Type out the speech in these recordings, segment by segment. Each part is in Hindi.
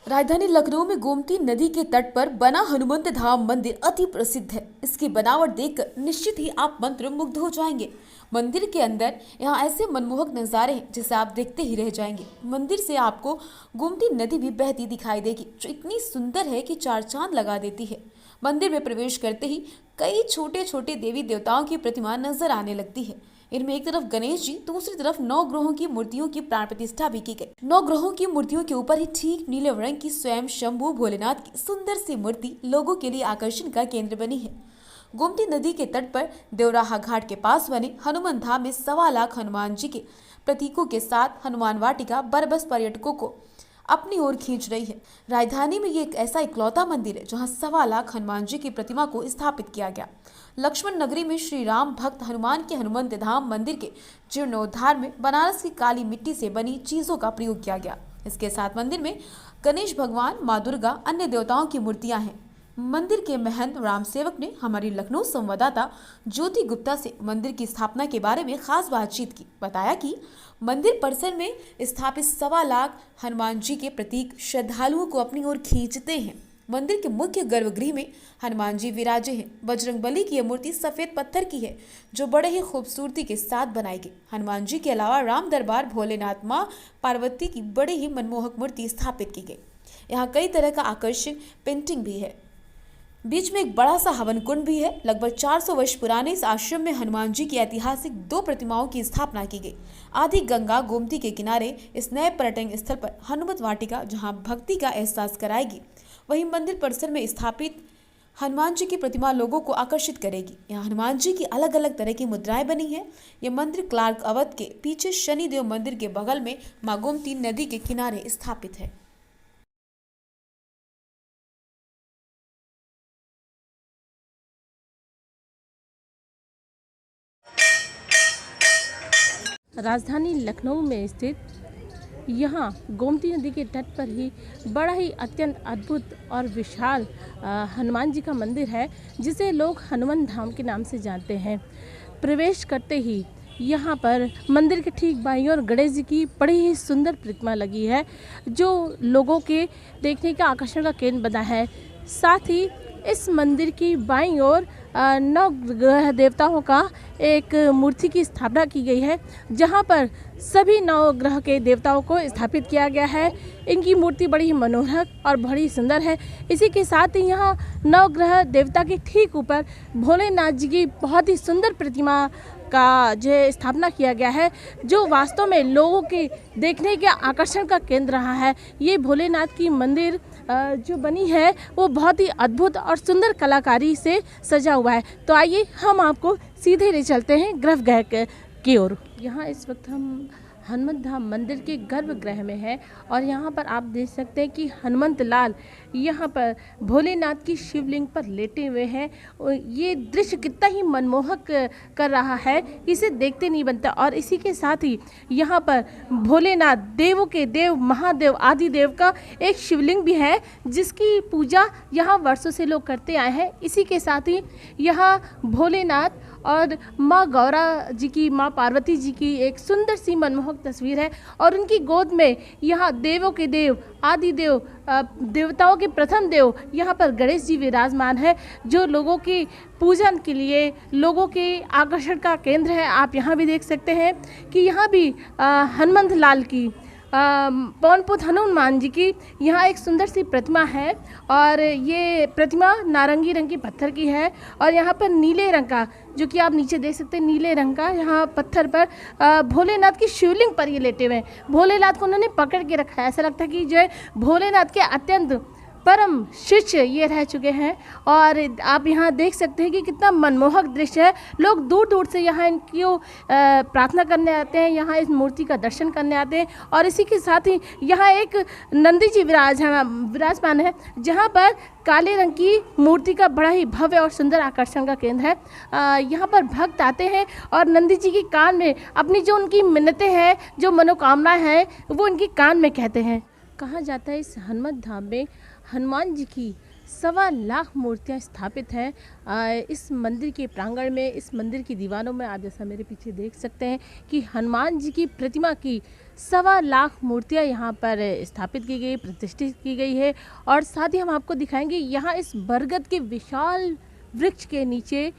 राजधानी लखनऊ में गोमती नदी के तट पर बना हनुमंत धाम मंदिर अति प्रसिद्ध है। इसकी बनावट देखकर निश्चित ही आप मंत्र मुग्ध हो जाएंगे। मंदिर के अंदर यहाँ ऐसे मनमोहक नज़ारे हैं जिसे आप देखते ही रह जाएंगे। मंदिर से आपको गोमती नदी भी बहती दिखाई देगी, जो इतनी सुंदर है कि चार चांद लगा देती है। मंदिर में प्रवेश करते ही कई छोटे छोटे देवी देवताओं की प्रतिमा नजर आने लगती है। इनमें एक तरफ गणेश जी, दूसरी तरफ 9 ग्रहों की मूर्तियों की प्राण प्रतिष्ठा भी की गई। 9 ग्रहों की मूर्तियों के ऊपर ही ठीक नीले रंग की स्वयं शंभू भोलेनाथ की सुंदर सी मूर्ति लोगों के लिए आकर्षण का केंद्र बनी है। गोमती नदी के तट पर देवराहा घाट के पास बने हनुमान धाम में 1.25 लाख हनुमान जी के प्रतीकों के साथ हनुमान वाटिका बरबस पर्यटकों को अपनी ओर खींच रही है। राजधानी में ये एक ऐसा इकलौता मंदिर है जहां 1.25 लाख हनुमान जी की प्रतिमा को स्थापित किया गया। लक्ष्मण नगरी में श्री राम भक्त हनुमान के हनुमंत धाम मंदिर के जीर्णोद्धार में बनारस की काली मिट्टी से बनी चीजों का प्रयोग किया गया। इसके साथ मंदिर में गणेश भगवान, माँ दुर्गा, अन्य देवताओं की मूर्तियां हैं। मंदिर के महंत राम सेवक ने हमारी लखनऊ संवाददाता ज्योति गुप्ता से मंदिर की स्थापना के बारे में खास बातचीत की। बताया कि मंदिर परिसर में स्थापित 1.25 लाख हनुमान जी के प्रतीक श्रद्धालुओं को अपनी ओर खींचते हैं। मंदिर के मुख्य गर्भगृह में हनुमान जी विराजे हैं। बजरंगबली की यह मूर्ति सफेद पत्थर की है, जो बड़े ही खूबसूरती के साथ बनाई गई। हनुमान जी के अलावा राम दरबार, भोलेनाथ, माँ पार्वती की बड़ी ही मनमोहक मूर्ति स्थापित की गई। यहाँ कई तरह का आकर्षक पेंटिंग भी है। बीच में एक बड़ा सा हवन कुंड भी है। लगभग 400 वर्ष पुराने इस आश्रम में हनुमान जी की ऐतिहासिक 2 प्रतिमाओं की स्थापना की गई। आदि गंगा गोमती के किनारे इस नए पर्यटन स्थल पर हनुमत वाटिका, जहां भक्ति का एहसास कराएगी, वहीं मंदिर परिसर में स्थापित हनुमान जी की प्रतिमा लोगों को आकर्षित करेगी। यहाँ हनुमान जी की अलग अलग तरह की मुद्राएं बनी हैं। यह मंदिर क्लार्क अवध के पीछे शनिदेव मंदिर के बगल में मां गोमती नदी के किनारे स्थापित है। राजधानी लखनऊ में स्थित यहाँ गोमती नदी के तट पर ही बड़ा ही अत्यंत अद्भुत और विशाल हनुमान जी का मंदिर है, जिसे लोग हनुमान धाम के नाम से जानते हैं। प्रवेश करते ही यहाँ पर मंदिर के ठीक बाईं ओर गणेश जी की बड़ी ही सुंदर प्रतिमा लगी है, जो लोगों के देखने का आकर्षण का केंद्र बना है। साथ ही इस मंदिर की बाईं ओर 9 ग्रह देवताओं का एक मूर्ति की स्थापना की गई है, जहां पर सभी 9 ग्रह के देवताओं को स्थापित किया गया है। इनकी मूर्ति बड़ी ही मनोहर और बड़ी सुंदर है। इसी के साथ ही यहाँ 9 ग्रह देवता के ठीक ऊपर भोलेनाथ जी की बहुत ही सुंदर प्रतिमा का जो स्थापना किया गया है, जो वास्तव में लोगों के देखने के आकर्षण का केंद्र रहा है। ये भोलेनाथ की मंदिर जो बनी है वो बहुत ही अद्भुत और सुंदर कलाकारी से सजा हुआ है। तो आइए हम आपको सीधे ले चलते हैं गर्भगृह की ओर। यहाँ इस वक्त हम हनुमत धाम मंदिर के गर्भगृह में है और यहाँ पर आप देख सकते हैं कि हनुमंत लाल यहाँ पर भोलेनाथ की शिवलिंग पर लेटे हुए हैं। ये दृश्य कितना ही मनमोहक कर रहा है, इसे देखते नहीं बनता। और इसी के साथ ही यहाँ पर भोलेनाथ देवों के देव, महादेव, आदि देव का एक शिवलिंग भी है, जिसकी पूजा यहाँ वर्षों से लोग करते आए हैं। इसी के साथ ही यहाँ भोलेनाथ और माँ गौरा जी की, माँ पार्वती जी की एक सुंदर सी मनमोहक तस्वीर है और उनकी गोद में यहाँ देवों के देव, आदि देव, देवताओं के प्रथम देव यहाँ पर गणेश जी विराजमान है, जो लोगों की पूजन के लिए, लोगों के आकर्षण का केंद्र है। आप यहाँ भी देख सकते हैं कि यहाँ भी हनुमंत लाल की, पवन पुत्र हनुमान जी की यहाँ एक सुंदर सी प्रतिमा है और ये प्रतिमा नारंगी रंग की पत्थर की है और यहाँ पर नीले रंग का, जो कि आप नीचे देख सकते हैं, नीले रंग का यहाँ पत्थर पर भोलेनाथ की शिवलिंग पर ये लेटे हुए हैं। भोलेनाथ को उन्होंने पकड़ के रखा है। ऐसा लगता है कि जो है भोलेनाथ के अत्यंत परम शिष्य ये रह चुके हैं और आप यहाँ देख सकते हैं कि कितना मनमोहक दृश्य है। लोग दूर दूर से यहाँ इनकी प्रार्थना करने आते हैं, यहाँ इस मूर्ति का दर्शन करने आते हैं। और इसी के साथ ही यहाँ एक नंदी जी विराजमान है, जहाँ पर काले रंग की मूर्ति का बड़ा ही भव्य और सुंदर आकर्षण का केंद्र है। यहाँ पर भक्त आते हैं और नंदी जी के कान में अपनी जो उनकी मिन्नतें हैं, जो मनोकामनाएं हैं, वो उनकी कान में कहते हैं। कहा जाता है इस हनुमत धाम में हनुमान जी की 1.25 लाख मूर्तियां स्थापित हैं इस मंदिर के प्रांगण में। इस मंदिर की दीवारों में आप जैसा मेरे पीछे देख सकते हैं कि हनुमान जी की प्रतिमा की 1.25 लाख मूर्तियां यहाँ पर स्थापित की गई, प्रतिष्ठित की गई है। और साथ ही हम आपको दिखाएंगे यहाँ इस बरगद के विशाल वृक्ष के नीचे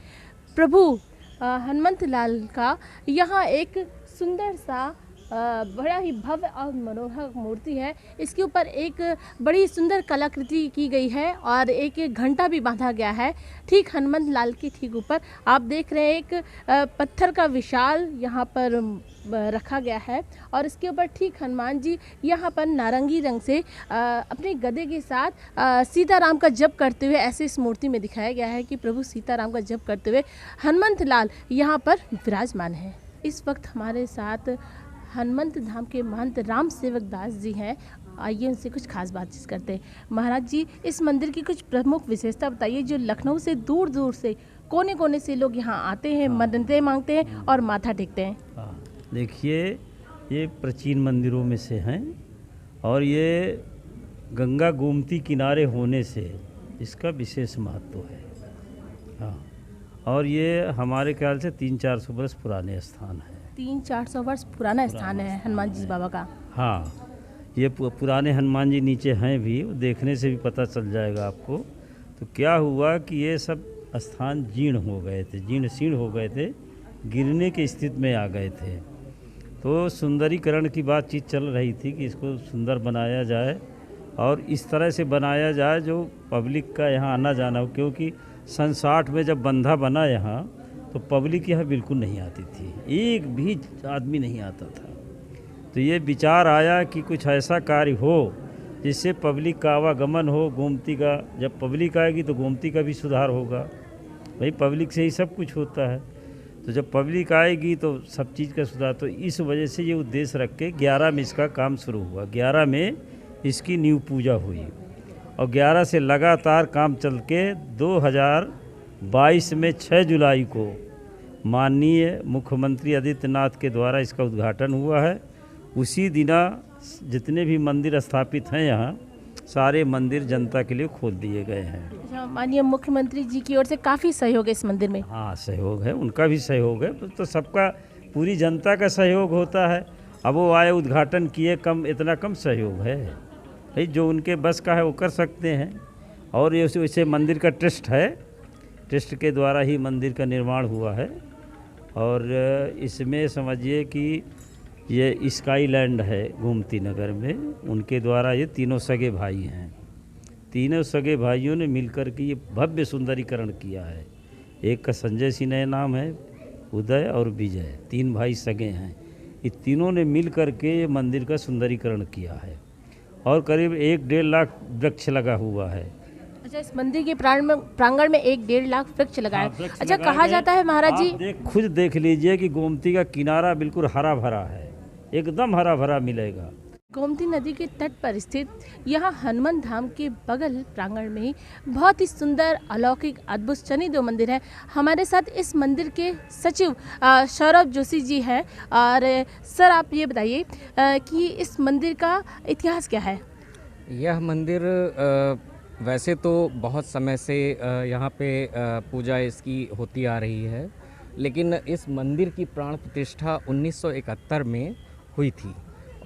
प्रभु हनुमंत लाल का यहाँ एक सुंदर सा बड़ा ही भव्य और मनोहर मूर्ति है। इसके ऊपर एक बड़ी सुंदर कलाकृति की गई है और एक घंटा भी बांधा गया है ठीक हनुमंत लाल के ठीक ऊपर। आप देख रहे हैं एक पत्थर का विशाल यहाँ पर रखा गया है और इसके ऊपर ठीक हनुमान जी यहाँ पर नारंगी रंग से अपने गदे के साथ सीताराम का जप करते हुए ऐसे इस मूर्ति में दिखाया गया है कि प्रभु सीताराम का जप करते हुए हनुमंत लाल यहाँ पर विराजमान है। इस वक्त हमारे साथ हनुमंत धाम के महंत राम सेवक दास जी हैं। आइए उनसे कुछ खास बातचीत करते हैं। महाराज जी, इस मंदिर की कुछ प्रमुख विशेषता बताइए जो लखनऊ से दूर दूर से कोने कोने से लोग यहाँ आते हैं, मन्नतें मांगते हैं और माथा टेकते हैं। देखिए, ये प्राचीन मंदिरों में से हैं और ये गंगा गोमती किनारे होने से इसका विशेष महत्व है। हाँ, और ये हमारे ख्याल से 300-400 वर्ष पुराने स्थान है। 300-400 वर्ष पुराना स्थान है हनुमान जी बाबा का। हाँ, ये पुराने हनुमान जी नीचे हैं भी, देखने से भी पता चल जाएगा आपको। तो क्या हुआ कि ये सब स्थान जीर्ण हो गए थे, जीर्ण शीर्ण हो गए थे, गिरने की स्थिति में आ गए थे। तो सुंदरीकरण की बातचीत चल रही थी कि इसको सुंदर बनाया जाए और इस तरह से बनाया जाए जो पब्लिक का यहाँ आना जाना हो, क्योंकि सन 60 में जब बंधा बना यहाँ तो पब्लिक यहाँ बिल्कुल नहीं आती थी, एक भी आदमी नहीं आता था। तो ये विचार आया कि कुछ ऐसा कार्य हो जिससे पब्लिक का आवागमन हो, गोमती का, जब पब्लिक आएगी तो गोमती का भी सुधार होगा, भाई पब्लिक से ही सब कुछ होता है। तो जब पब्लिक आएगी तो सब चीज़ का सुधार, तो इस वजह से ये उद्देश्य रख के 11 में इसका काम शुरू हुआ। 11 में इसकी नींव पूजा हुई और 11 से लगातार काम चल के 2022 में 6 जुलाई को माननीय मुख्यमंत्री आदित्यनाथ के द्वारा इसका उद्घाटन हुआ है। उसी दिना जितने भी मंदिर स्थापित हैं यहाँ, सारे मंदिर जनता के लिए खोल दिए गए हैं। माननीय मुख्यमंत्री जी की ओर से काफ़ी सहयोग है इस मंदिर में। हाँ, सहयोग है, उनका भी सहयोग है, तो सबका, पूरी जनता का सहयोग होता है। अब वो आए, उद्घाटन किए, कम, इतना कम सहयोग है भाई, जो उनके बस का है वो कर सकते हैं। और ये वैसे मंदिर का ट्रस्ट है, ट्रस्ट के द्वारा ही मंदिर का निर्माण हुआ है। और इसमें समझिए कि ये स्काईलैंड है गोमती नगर में, उनके द्वारा ये तीनों सगे भाई हैं। तीनों सगे भाइयों ने मिलकर के ये भव्य सुंदरीकरण किया है। एक का संजय सिंह नाम है, उदय और विजय, 3 भाई सगे हैं। ये तीनों ने मिल कर के ये मंदिर का सुंदरीकरण किया है और करीब 1-1.5 लाख वृक्ष लगा हुआ है। अच्छा, इस मंदिर के प्रांगण में 1-1.5 लाख वृक्ष लगाए। अच्छा, कहा जाता है महाराज जी, खुद देख लीजिए कि गोमती का किनारा बिल्कुल हरा भरा है, एकदम हरा भरा मिलेगा। गोमती नदी के तट पर स्थित यहाँ हनुमान धाम के बगल प्रांगण में ही बहुत ही सुंदर, अलौकिक, अद्भुत शनिदेव मंदिर है। हमारे साथ इस मंदिर के सचिव सौरभ जोशी जी हैं। और सर, आप ये बताइए कि इस मंदिर का इतिहास क्या है? यह मंदिर वैसे तो बहुत समय से यहाँ पे पूजा इसकी होती आ रही है, लेकिन इस मंदिर की प्राण प्रतिष्ठा 1971 में हुई थी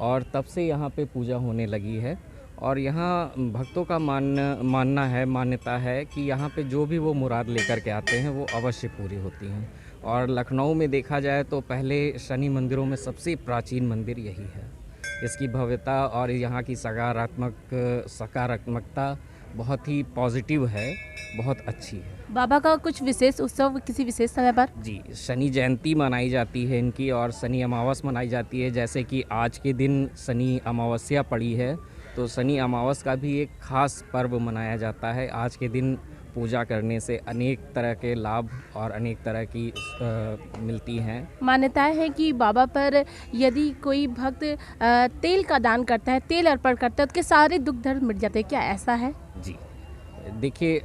और तब से यहाँ पे पूजा होने लगी है। और यहाँ भक्तों का मान्यता है कि यहाँ पे जो भी वो मुराद लेकर के आते हैं वो अवश्य पूरी होती हैं। और लखनऊ में देखा जाए तो पहले शनि मंदिरों में सबसे प्राचीन मंदिर यही है। इसकी भव्यता और यहाँ की सकारात्मकता बहुत ही पॉजिटिव है, बहुत अच्छी है। बाबा का कुछ विशेष उत्सव किसी विशेष समय पर? जी, शनि जयंती मनाई जाती है इनकी और शनि अमावस मनाई जाती है। जैसे कि आज के दिन शनि अमावस्या पड़ी है, तो शनि अमावस का भी एक खास पर्व मनाया जाता है। आज के दिन पूजा करने से अनेक तरह के लाभ और अनेक तरह की मिलती हैं। मान्यताएं हैं कि बाबा पर यदि कोई भक्त तेल का दान करता है, तेल अर्पण करता है, उसके सारे दुख दर्द मिट जाते हैं, क्या ऐसा है? जी, देखिए,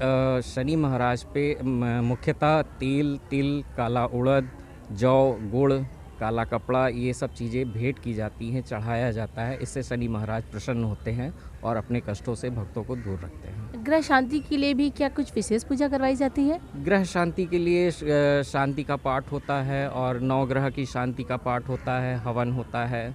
शनि महाराज पे मुख्यतः तिल, काला उड़द, जौ, गुड़ काला कपड़ा, ये सब चीज़ें भेंट की जाती हैं, चढ़ाया जाता है। इससे शनि महाराज प्रसन्न होते हैं और अपने कष्टों से भक्तों को दूर रखते हैं। ग्रह शांति के लिए भी क्या कुछ विशेष पूजा करवाई जाती है? ग्रह शांति के लिए शांति का पाठ होता है और नवग्रह की शांति का पाठ होता है, हवन होता है।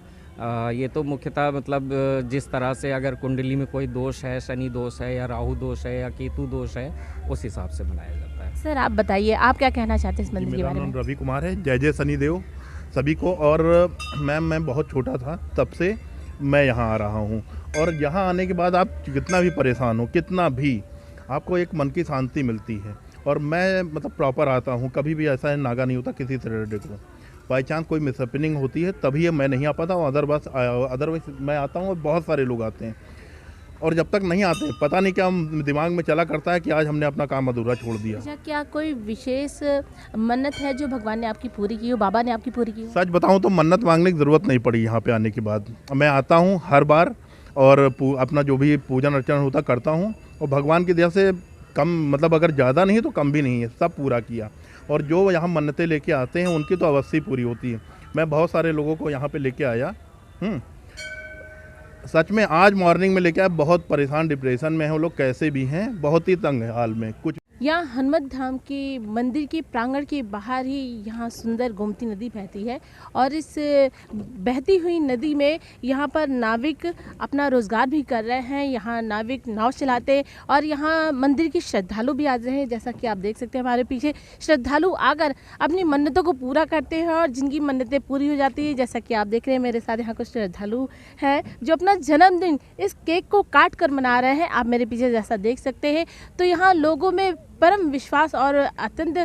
ये तो मुख्यतः मतलब जिस तरह से अगर कुंडली में कोई दोष है, शनि दोष है या राहु दोष है या केतु दोष है, उस हिसाब से बनाया जाता है। सर आप बताइए, आप क्या कहना चाहते हैं इस मंदिर के मेरा बारे में? नाम रवि कुमार है। जय जय शनिदेव सभी को। और मैम मैं बहुत छोटा था तब से मैं यहाँ आ रहा हूँ, और यहाँ आने के बाद आप कितना भी परेशान हो, कितना भी, आपको एक मन की शांति मिलती है। और मैं मतलब प्रॉपर आता हूँ, कभी भी ऐसा नागा नहीं होता किसी सैटरडे को। बाई चांस कोई मिसहैपनिंग होती है तभी मैं नहीं आ पाता हूँ, अदरवाइज मैं आता हूँ और बहुत सारे लोग आते हैं। और जब तक नहीं आते पता नहीं क्या दिमाग में चला करता है कि आज हमने अपना काम अधूरा छोड़ दिया। अच्छा, क्या कोई विशेष मन्नत है जो भगवान ने आपकी पूरी की हो, बाबा ने आपकी पूरी की हो? सच बताऊं तो मन्नत मांगने की ज़रूरत नहीं पड़ी यहाँ पे आने के बाद। मैं आता हूँ हर बार और अपना जो भी पूजन अर्चन होता करता हूँ, और भगवान की दया से कम, मतलब अगर ज़्यादा नहीं तो कम भी नहीं है, सब पूरा किया। और जो यहाँ मन्नतें लेके आते हैं उनकी तो अवश्य पूरी होती है। मैं बहुत सारे लोगों को यहाँ पे लेके आया। सच में आज मॉर्निंग में लेके आया, बहुत परेशान, डिप्रेशन में है वो लोग, कैसे भी हैं, बहुत ही तंग है हाल में। कुछ यहाँ हनुमत धाम के मंदिर के प्रांगण के बाहर ही यहाँ सुंदर गोमती नदी बहती है, और इस बहती हुई नदी में यहाँ पर नाविक अपना रोजगार भी कर रहे हैं। यहाँ नाविक नाव चलाते हैं और यहाँ मंदिर के श्रद्धालु भी आ रहे हैं। जैसा कि आप देख सकते हैं हमारे पीछे, श्रद्धालु आकर अपनी मन्नतों को पूरा करते हैं और जिनकी मन्नतें पूरी हो जाती है। जैसा कि आप देख रहे हैं मेरे साथ यहाँ कुछ श्रद्धालु हैं जो अपना जन्मदिन इस केक को काट कर मना रहे हैं। आप मेरे पीछे जैसा देख सकते हैं, तो यहाँ लोगों में परम विश्वास और अत्यंत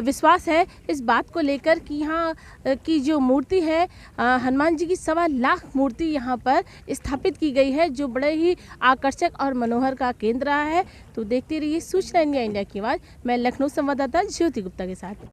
विश्वास है इस बात को लेकर कि यहाँ की जो मूर्ति है हनुमान जी की 1.25 लाख मूर्ति यहाँ पर स्थापित की गई है, जो बड़े ही आकर्षक और मनोहर का केंद्र रहा है। तो देखते रहिए सूचना इंडिया की आवाज़। मैं लखनऊ संवाददाता ज्योति गुप्ता के साथ।